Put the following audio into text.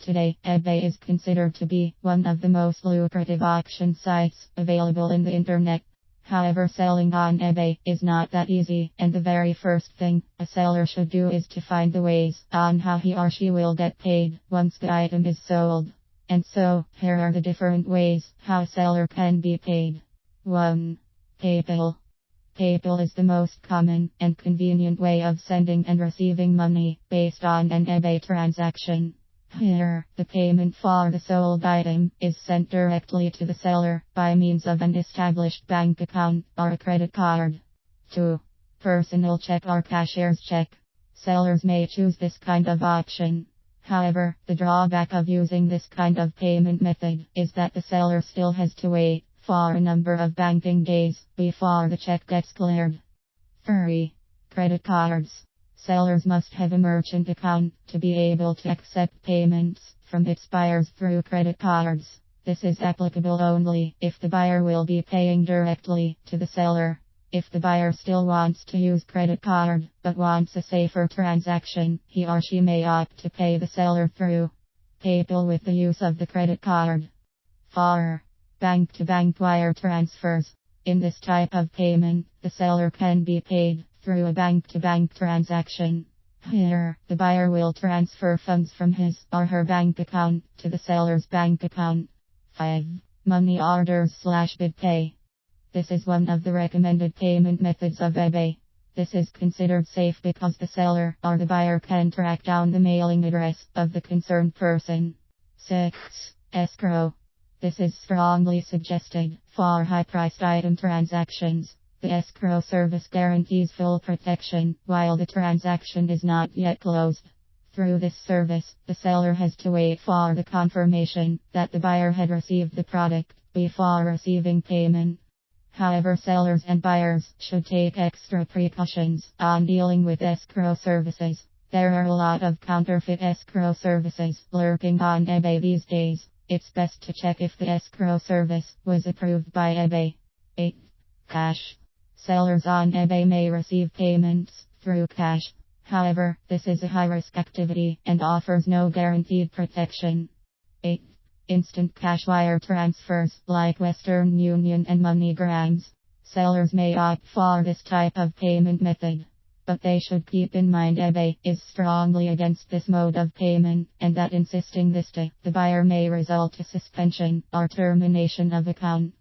Today, eBay is considered to be one of the most lucrative auction sites available in the internet. However, selling on eBay is not that easy, and the very first thing a seller should do is to find the ways on how he or she will get paid once the item is sold. And so, here are the different ways how a seller can be paid. 1. PayPal. PayPal is the most common and convenient way of sending and receiving money based on an eBay transaction. Here, the payment for the sold item is sent directly to the seller by means of an established bank account or a credit card. 2. Personal check or cashier's check. Sellers may choose this kind of option. However, the drawback of using this kind of payment method is that the seller still has to wait for a number of banking days before the check gets cleared. 3. Credit cards. Sellers must have a merchant account to be able to accept payments from its buyers through credit cards. This is applicable only if the buyer will be paying directly to the seller. If the buyer still wants to use credit card but wants a safer transaction, he or she may opt to pay the seller through PayPal with the use of the credit card. 4. Bank-to-bank wire transfers. In this type of payment, the seller can be paid through a bank-to-bank transaction. Here, the buyer will transfer funds from his or her bank account to the seller's bank account. 5. Money orders/bid pay. This is one of the recommended payment methods of eBay. This is considered safe because the seller or the buyer can track down the mailing address of the concerned person. 6. Escrow. This is strongly suggested for high-priced item transactions. The escrow service guarantees full protection while the transaction is not yet closed. Through this service, the seller has to wait for the confirmation that the buyer had received the product before receiving payment. However, sellers and buyers should take extra precautions on dealing with escrow services. There are a lot of counterfeit escrow services lurking on eBay these days. It's best to check if the escrow service was approved by eBay. 8. Cash. Sellers on eBay may receive payments through cash. However, this is a high-risk activity and offers no guaranteed protection. 8. Instant cash wire transfers like Western Union and MoneyGrams. Sellers may opt for this type of payment method, but they should keep in mind eBay is strongly against this mode of payment, and that insisting this to the buyer may result in suspension or termination of account.